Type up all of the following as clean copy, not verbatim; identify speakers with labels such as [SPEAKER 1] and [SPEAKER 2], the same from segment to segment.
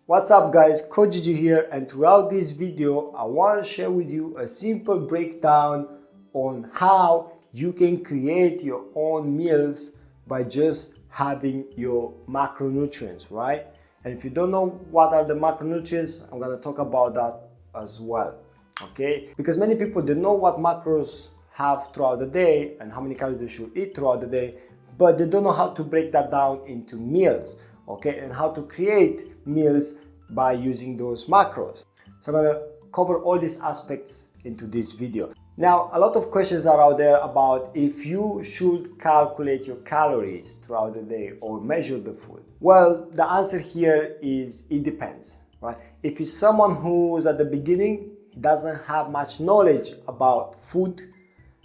[SPEAKER 1] What's up guys, Coach Gigi here, and throughout this video I want to share with you a simple breakdown on how you can create your own meals by just having your macronutrients, right? And if you don't know what are the macronutrients, I'm going to talk about that as well, okay? Because many people, they know what macros have throughout the day and how many calories they should eat throughout the day, but they don't know how to break that down into meals, okay, and how to create meals by using those macros. So I'm going to cover all these aspects into this video. Now, a lot of questions are out there about if you should calculate your calories throughout the day or measure the food. Well, the answer here is it depends, right? If it's someone who's at the beginning, he doesn't have much knowledge about food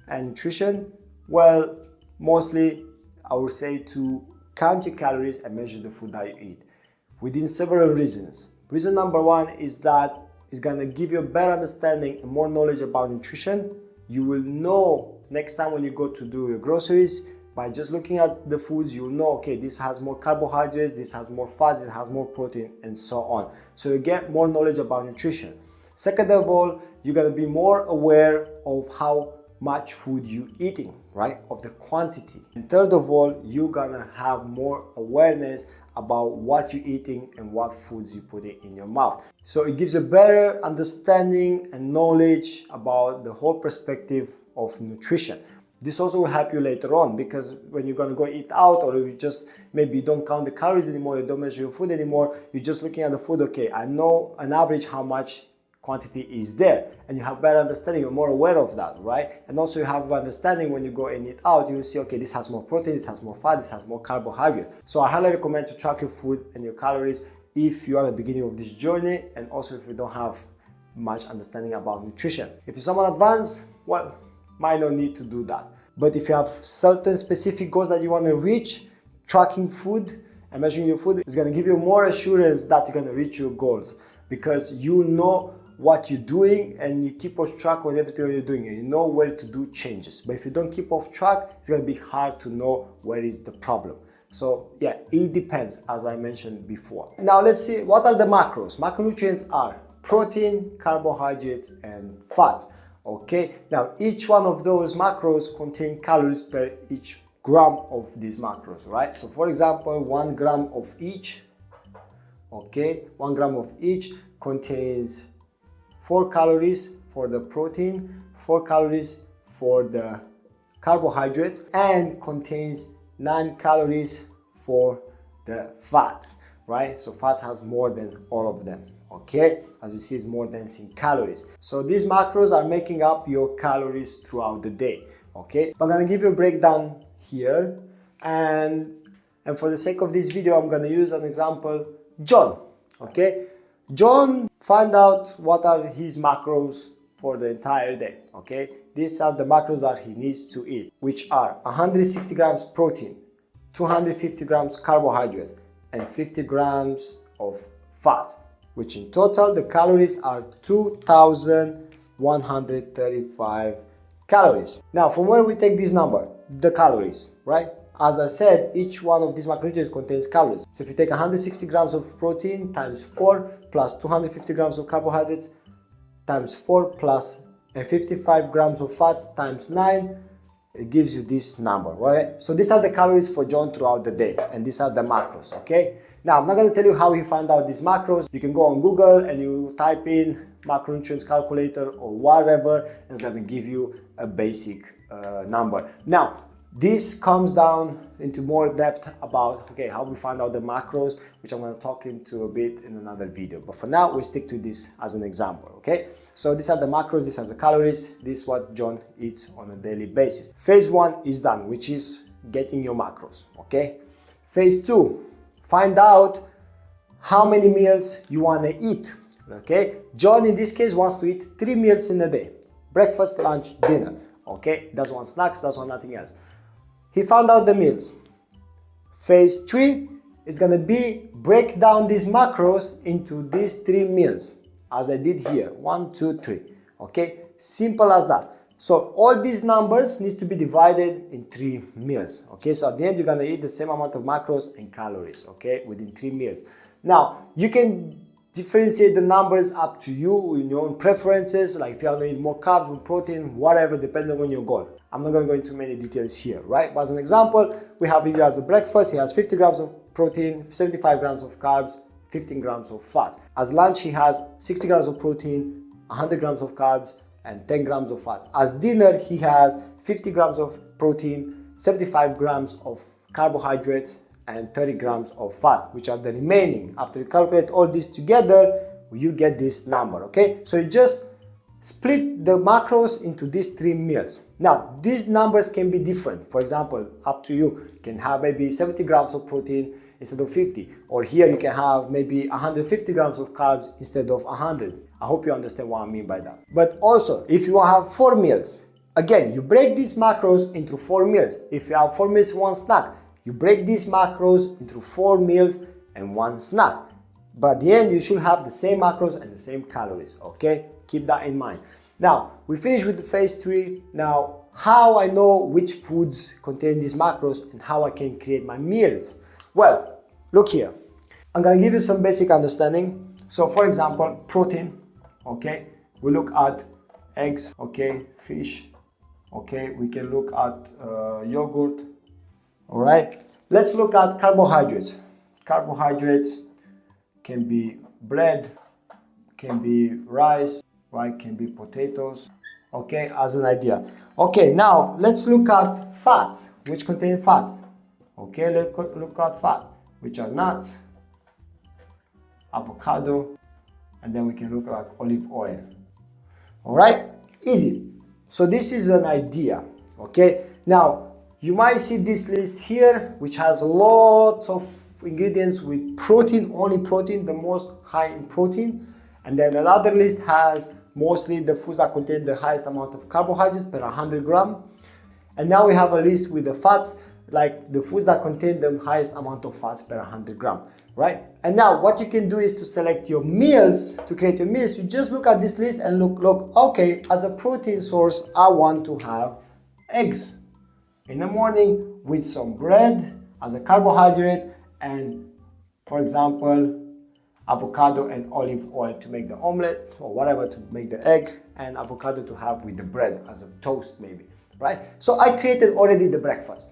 [SPEAKER 1] and nutrition, well, mostly I would say to count your calories and measure the food that you eat within several reasons. Reason number one is that it's gonna give you a better understanding and more knowledge about nutrition. You will know next time when you go to do your groceries, by just looking at the foods, you'll know, okay, this has more carbohydrates, this has more fat, this has more protein, and so on. So you get more knowledge about nutrition. Second of all, you're gonna be more aware of how much food you're eating, right? Of the quantity. And third of all, you're gonna have more awareness about what you're eating and what foods you're putting in your mouth. So it gives a better understanding and knowledge about the whole perspective of nutrition. This also will help you later on, because when you're gonna go eat out, or if you just maybe don't count the calories anymore, you don't measure your food anymore, you're just looking at the food, okay, I know on average how much quantity is there, and you have better understanding, you're more aware of that, right? And also you have understanding when you go and eat out, you will see, okay, this has more protein, this has more fat, this has more carbohydrate. So I highly recommend to track your food and your calories if you are at the beginning of this journey, and also if you don't have much understanding about nutrition. If you're someone advanced, well, might not need to do that. But if you have certain specific goals that you want to reach, tracking food and measuring your food is going to give you more assurance that you're going to reach your goals, because you know what you're doing and you keep off track on everything you're doing, and you know where to do changes. But if you don't keep off track, it's going to be hard to know where is the problem. So yeah, it depends, as I mentioned before. Now let's see, what are the macros? Macronutrients are protein, carbohydrates, and fats. Okay, now each one of those macros contain calories per each gram of these macros, right? So for example, 1 gram of each, okay, 1 gram of each contains 4 calories for the protein, 4 calories for the carbohydrates, and contains 9 calories for the fats, right? So fats has more than all of them, okay? As you see, it's more dense in calories. So these macros are making up your calories throughout the day, okay? I'm gonna give you a breakdown here, and for the sake of this video, I'm gonna use an example, John, okay? John find out what are his macros for the entire day, okay? These are the macros that he needs to eat, which are 160 grams protein, 250 grams carbohydrates, and 50 grams of fat, which in total the calories are 2,135 calories. Now, from where we take this number? The calories, right? As I said, each one of these macronutrients contains calories. So if you take 160 grams of protein times 4 plus 250 grams of carbohydrates times 4 plus and 55 grams of fats times 9, it gives you this number, right? So these are the calories for John throughout the day, and these are the macros, okay? Now, I'm not going to tell you how he found out these macros. You can go on Google and you type in macronutrients calculator or whatever, and it's going to give you a basic number. Now, this comes down into more depth about, okay, how we find out the macros, which I'm going to talk into a bit in another video. But for now, we stick to this as an example, okay? So these are the macros, these are the calories, this is what John eats on a daily basis. Phase 1 is done, which is getting your macros, okay? Phase 2, find out how many meals you want to eat, okay? John, in this case, wants to eat 3 meals in a day. Breakfast, lunch, dinner, okay? Doesn't want snacks, doesn't want nothing else. He found out the meals. Phase 3 is going to be break down these macros into these 3 meals, as I did here, 1, 2, 3, okay? Simple as that. So all these numbers needs to be divided in 3 meals, okay? So at the end, you're gonna eat the same amount of macros and calories, okay, within 3 meals. Now, you can differentiate the numbers up to you in your own preferences, like if you want to eat more carbs, more protein, whatever, depending on your goal. I'm not going to go into many details here, right? But as an example, we have here as a breakfast, he has 50 grams of protein, 75 grams of carbs, 15 grams of fat. As lunch, he has 60 grams of protein, 100 grams of carbs, and 10 grams of fat. As dinner, he has 50 grams of protein, 75 grams of carbohydrates, and 30 grams of fat, which are the remaining. After you calculate all this together, you get this number, okay? So you just split the macros into these 3 meals. Now, these numbers can be different. For example, up to you. You can have maybe 70 grams of protein instead of 50. Or here you can have maybe 150 grams of carbs instead of 100. I hope you understand what I mean by that. But also, if you have 4 meals, again, you break these macros into 4 meals. If you have 4 meals, 1 snack, you break these macros into 4 meals and 1 snack. But at the end, you should have the same macros and the same calories, okay? Keep that in mind. Now, we finished with the phase 3. Now, how I know which foods contain these macros and how I can create my meals? Well, look here. I'm gonna give you some basic understanding. So for example, protein, okay? We look at eggs, okay? Fish, okay? We can look at yogurt. All right, let's look at carbohydrates. Carbohydrates can be bread, can be rice, right? Can be potatoes, okay, as an idea. Okay, now let's look at fats, which contain fats. Okay, let's look at fat, which are nuts, avocado, and then we can look at olive oil. All right, easy. So this is an idea, okay? Now, you might see this list here, which has lots of ingredients with protein, only protein, the most high in protein. And then another list has mostly the foods that contain the highest amount of carbohydrates per 100 gram. And now we have a list with the fats, like the foods that contain the highest amount of fats per 100 gram, right? And now what you can do is to select your meals, to create your meals. You just look at this list and look, okay, as a protein source, I want to have eggs in the morning with some bread as a carbohydrate and, for example, avocado and olive oil to make the omelette or whatever to make the egg, and avocado to have with the bread as a toast maybe, right? So I created already the breakfast.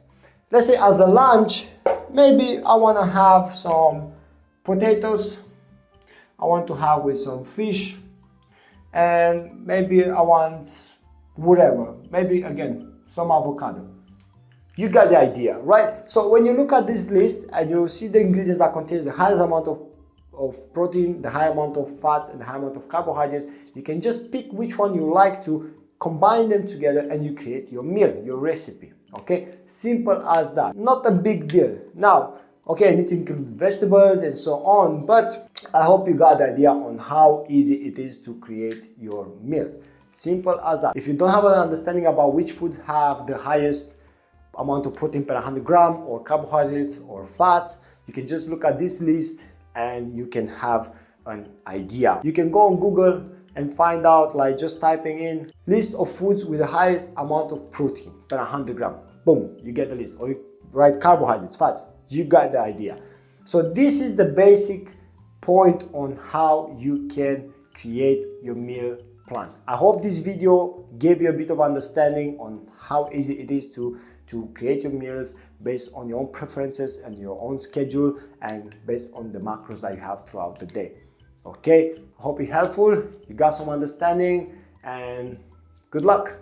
[SPEAKER 1] Let's say as a lunch, maybe I want to have some potatoes, I want to have with some fish, and maybe I want whatever, maybe again, some avocado. You got the idea, right? So when you look at this list and you see the ingredients that contain the highest amount of protein, the high amount of fats, and the high amount of carbohydrates, you can just pick which one you like to combine them together and you create your meal, your recipe, okay? Simple as that, not a big deal. Now, okay, I need to include vegetables and so on, but I hope you got the idea on how easy it is to create your meals. Simple as that. If you don't have an understanding about which food have the highest amount of protein per 100 gram or carbohydrates or fats, you can just look at this list and you can have an idea. You can go on Google and find out, like just typing in list of foods with the highest amount of protein per 100 gram. Boom, you get the list. Or you write carbohydrates, fats. You got the idea. So this is the basic point on how you can create your meal plan. I hope this video gave you a bit of understanding on how easy it is to create your meals based on your own preferences and your own schedule and based on the macros that you have throughout the day. Okay, I hope it's helpful, you got some understanding, and good luck.